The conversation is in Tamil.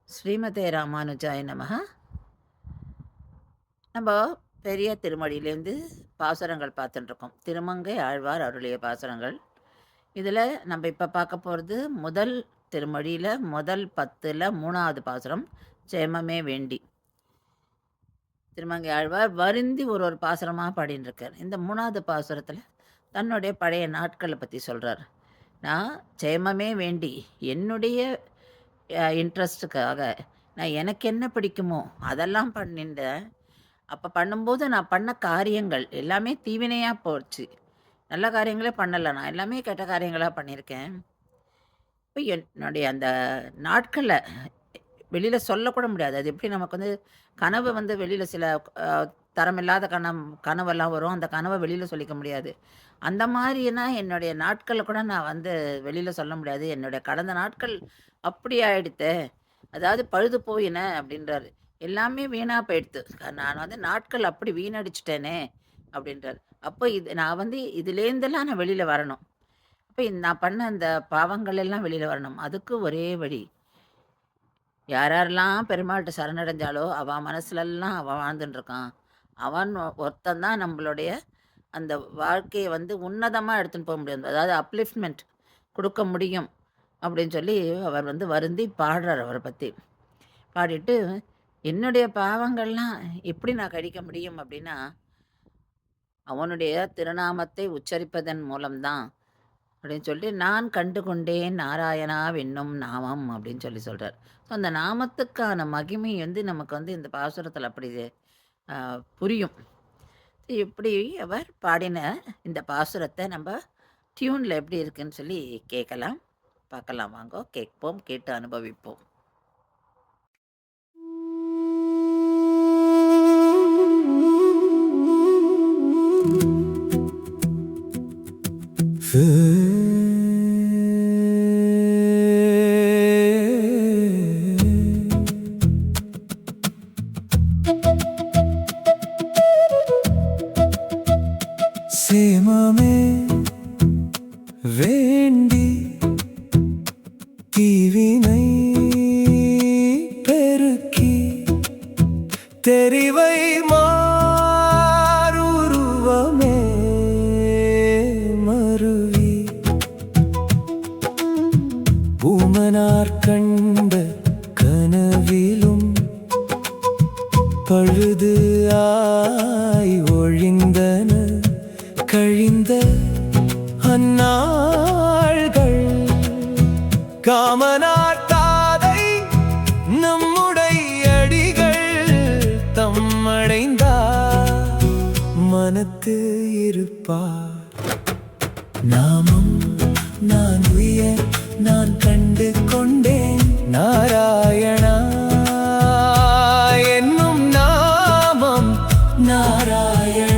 ஸ்ரீமதே ராமானுஜாய நமஹ. நம்ம பெரிய திருமொழியிலேருந்து பாசுரங்கள் பார்த்துட்டுருக்கோம். திருமங்கை ஆழ்வார் அருளிய பாசுரங்கள். இதில் நம்ம இப்போ பார்க்க போகிறது முதல் திருமொழியில் முதல் 10ல் 3வது பாசுரம், சேமமே வேண்டி. திருமங்கை ஆழ்வார் வருந்தி ஒரு பாசுரமாக பாடின்னு இருக்கார். இந்த 3வது பாசுரத்தில் தன்னுடைய பழைய நாட்களை பற்றி சொல்கிறார். நான் சேமமே வேண்டி என்னுடைய இன்ட்ரெஸ்ட்டுக்காக நான் எனக்கு என்ன பிடிக்குமோ அதெல்லாம் பண்ணிட்டேன். அப்போ பண்ணும்போது நான் பண்ண காரியங்கள் எல்லாமே தீவினையாக போச்சு. நல்ல காரியங்களே பண்ணலை, நான் எல்லாமே கெட்ட காரியங்களாக பண்ணியிருக்கேன். இப்போ என்னுடைய அந்த நாட்களை வெளியில் சொல்லக்கூட முடியாது. அது எப்படி நமக்கு வந்து கனவு வந்து வெளியில் சில தரமில்லாத கனவெல்லாம் வரும். அந்த கனவை வெளியில் சொல்லிக்க முடியாது. அந்த மாதிரினா என்னுடைய நாட்களை கூட நான் வந்து வெளியில் சொல்ல முடியாது. என்னுடைய கடந்த நாட்கள் அப்படி ஆயிடுத்தே, அதாவது பழுது போயின அப்படின்றாரு. எல்லாமே வீணாக போயிடுத்து. நான் வந்து நாட்கள் அப்படி வீணடிச்சிட்டேனே அப்படின்றாரு. அப்போ நான் வந்து இதுலேருந்தெல்லாம் நான் வெளியில் வரணும். அப்போ நான் பண்ண அந்த பாவங்கள் எல்லாம் வெளியில் வரணும். அதுக்கு ஒரே வழி, யார் யாரெல்லாம் பெருமாள்கிட்ட சரணடைஞ்சாலோ அவன் மனசுலலாம் அவன் வாழ்ந்துட்டு இருக்கான். அவன் ஒருத்தன் தான் நம்மளுடைய அந்த வாழ்க்கையை வந்து உன்னதமாக எடுத்துன்னு போக முடியும். அதாவது அப்லிஃப்ட்மெண்ட் கொடுக்க முடியும் அப்படின்னு சொல்லி அவர் வந்து வருந்தி பாடுறார் அவரை பற்றி. பாடிட்டு என்னுடைய பாவங்கள்லாம் எப்படி நான் கழிக்க முடியும் அப்படின்னா, அவனுடைய திருநாமத்தை உச்சரிப்பதன் மூலம்தான் அப்படின்னு சொல்லி, நான் கண்டு கொண்டேன் நாராயணா வென்னும் நாமம் அப்படின்னு சொல்லி சொல்கிறார். ஸோ அந்த நாமத்துக்கான மகிமை வந்து நமக்கு வந்து இந்த பாசுரத்தில் அப்படி புரியும். இப்படி அவர் பாடின இந்த பாசுரத்தை நம்ம டியூனில் எப்படி இருக்குன்னு சொல்லி கேட்கலாம், பார்க்கலாம். வாங்கோ கேட்போம், கேட்டு அனுபவிப்போம். சேமமே வேண்டி தீவினை பெருக்கி தெரிவை மாறுருவமே மருவி பூமனார் கண்ட கனவிலும் பழுது ஆய் ஒழிந்தன கழிந்த அந்நாள்கள் காமனார் தாதை நம்முடைய அடிகள் தம்மடைந்தார் மனத்து இருப்பார். நாமம் நான் உயர் நான் கண்டு கொண்டேன் நாராயணா என்னும் நாமம் நாராயண